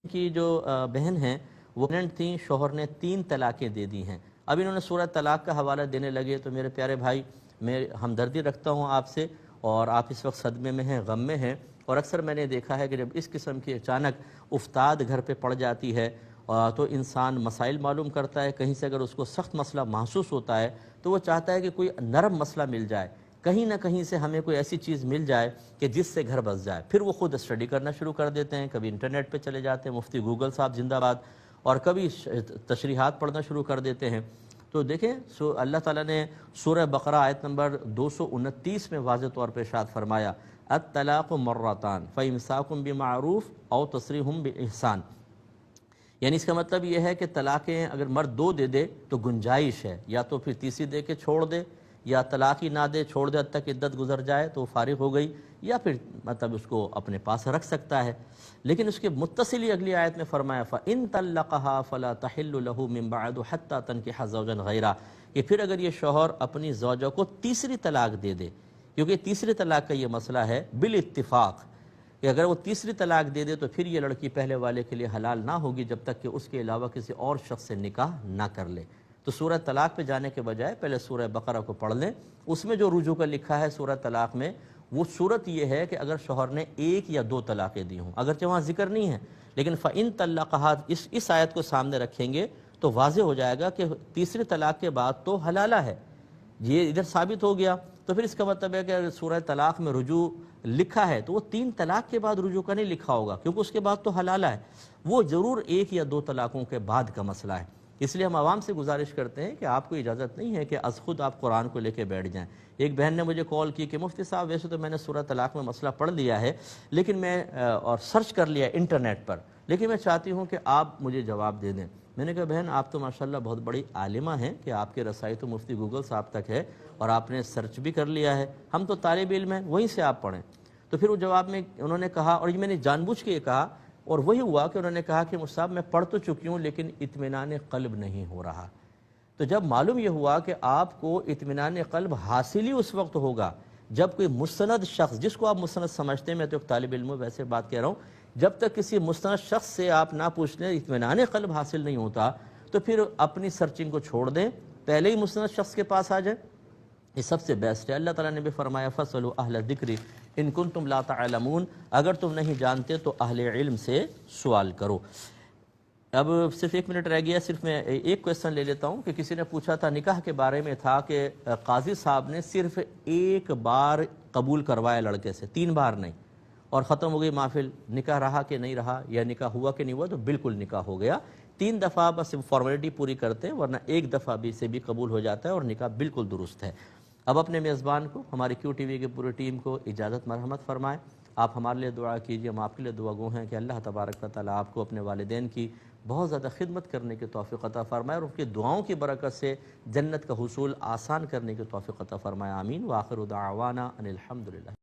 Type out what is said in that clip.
کی جو بہن ہیں وہ پریگننٹ تھیں، شوہر نے 3 طلاقیں دے دی ہیں۔ اب انہوں نے سورہ طلاق کا حوالہ دینے لگے تو میرے پیارے بھائی، میں ہمدردی رکھتا ہوں آپ سے، اور آپ اس وقت صدمے میں ہیں، غم میں ہیں، اور اکثر میں نے دیکھا ہے کہ جب اس قسم کی اچانک افتاد گھر پہ پڑ جاتی ہے تو انسان مسائل معلوم کرتا ہے، کہیں سے اگر اس کو سخت مسئلہ محسوس ہوتا ہے تو وہ چاہتا ہے کہ کوئی نرم مسئلہ مل جائے، کہیں نہ کہیں سے ہمیں کوئی ایسی چیز مل جائے کہ جس سے گھر بس جائے۔ پھر وہ خود اسٹڈی کرنا شروع کر دیتے ہیں، کبھی انٹرنیٹ پہ چلے جاتے ہیں، مفتی گوگل صاحب زندہ باد، اور کبھی تشریحات پڑھنا شروع کر دیتے ہیں۔ تو دیکھیں اللہ تعالیٰ نے سورہ بقرہ آیت نمبر 229 میں واضح طور پہ ارشاد فرمایا الطلاق مرتان فامساک بمعروف او تسریح باحسان، یعنی اس کا مطلب یہ ہے کہ طلاقیں اگر مرد 2 دے دے تو گنجائش ہے، یا تو پھر تیسری دے کے چھوڑ دے، یا طلاق ہی نہ دے، چھوڑ دے حد تک عدت گزر جائے تو فارغ ہو گئی، یا پھر مطلب اس کو اپنے پاس رکھ سکتا ہے۔ لیکن اس کے متصل ہی اگلی آیت میں فرمایا فَإِن طَلَّقَهَا فَلَا تَحِلُّ لَهُ مِن بَعْدُ حَتَّى تَنكِحَ زَوْجًا غَيْرَهُ، کہ پھر اگر یہ شوہر اپنی زوجہ کو تیسری طلاق دے دے، کیونکہ تیسری طلاق کا یہ مسئلہ ہے بالاتفاق کہ اگر وہ تیسری طلاق دے دے تو پھر یہ لڑکی پہلے والے کے لیے حلال نہ ہوگی جب تک کہ اس کے علاوہ کسی اور شخص سے نکاح نہ کر لے۔ تو سورہ طلاق پہ جانے کے بجائے پہلے سورہ بقرہ کو پڑھ لیں، اس میں جو رجوع کا لکھا ہے سورہ طلاق میں، وہ صورت یہ ہے کہ اگر شوہر نے 1 یا 2 طلاقیں دی ہوں، اگرچہ وہاں ذکر نہیں ہے، لیکن فَإِن طَلَّقَهَا اس آیت کو سامنے رکھیں گے تو واضح ہو جائے گا کہ تیسری طلاق کے بعد تو حلالہ ہے، یہ ادھر ثابت ہو گیا۔ تو پھر اس کا مطلب ہے کہ اگر سورہ طلاق میں رجوع لکھا ہے تو وہ 3 طلاق کے بعد رجوع کا نہیں لکھا ہوگا، کیونکہ اس کے بعد تو حلالہ ہے، وہ ضرور 1 یا 2 طلاقوں کے بعد کا مسئلہ ہے۔ اس لیے ہم عوام سے گزارش کرتے ہیں کہ آپ کو اجازت نہیں ہے کہ از خود آپ قرآن کو لے کے بیٹھ جائیں۔ ایک بہن نے مجھے کال کی کہ مفتی صاحب ویسے تو میں نے سورہ طلاق میں مسئلہ پڑھ لیا ہے، لیکن میں اور سرچ کر لیا انٹرنیٹ پر، لیکن میں چاہتی ہوں کہ آپ مجھے جواب دے دیں۔ میں نے کہا بہن آپ تو ماشاءاللہ بہت بڑی عالمہ ہیں کہ آپ کے رسائی تو مفتی گوگل صاحب تک ہے اور آپ نے سرچ بھی کر لیا ہے، ہم تو طالب علم ہیں، وہیں سے آپ پڑھیں۔ تو پھر وہ جواب میں انہوں نے کہا، اور یہ میں نے جان بوجھ کے یہ کہا، اور وہی ہوا کہ انہوں نے کہا کہ مفتی صاحب میں پڑھ تو چکی ہوں لیکن اطمینان قلب نہیں ہو رہا۔ تو جب معلوم یہ ہوا کہ آپ کو اطمینان قلب حاصل ہی اس وقت ہوگا جب کوئی مستند شخص، جس کو آپ مستند سمجھتے ہیں، میں تو ایک طالب علم ہوں ویسے بات کہہ رہا ہوں، جب تک کسی مستند شخص سے آپ نہ پوچھ لیں اطمینان قلب حاصل نہیں ہوتا تو پھر اپنی سرچنگ کو چھوڑ دیں، پہلے ہی مستند شخص کے پاس آ جائیں، یہ سب سے بیسٹ ہے۔ اللہ تعالیٰ نے بھی فرمایا فَاسْأَلُوا أَهْلَ الذِّكْرِ إِن كُنتُمْ لَا تَعْلَمُونَ، اگر تم نہیں جانتے تو اہل علم سے سوال کرو۔ اب صرف 1 منٹ رہ گیا، صرف میں ایک کویسچن لے لیتا ہوں کہ کسی نے پوچھا تھا نکاح کے بارے میں، تھا کہ قاضی صاحب نے صرف 1 بار قبول کروایا لڑکے سے، 3 بار نہیں، اور ختم ہو گئی محفل، نکاح رہا کہ نہیں رہا، یا نکاح ہوا کہ نہیں ہوا، تو بالکل نکاح ہو گیا۔ 3 دفعہ بس فارمیلٹی پوری کرتے ہیں، ورنہ 1 دفعہ بھی سے بھی قبول ہو جاتا ہے اور نکاح بالکل درست ہے۔ اب اپنے میزبان کو، ہماری کیو ٹی وی کی پوری ٹیم کو اجازت مرحمت فرمائیں۔ آپ ہمارے لیے دعا کیجیے، ہم آپ کے لیے دعا گو ہیں کہ اللہ تبارک و تعالیٰ آپ کو اپنے والدین کی بہت زیادہ خدمت کرنے کی توفیق عطا فرمائے، اور ان کی دعاؤں کی برکت سے جنت کا حصول آسان کرنے کی توفیق عطا فرمائے، آمین۔ وآخر دعوانا ان الحمدللہ۔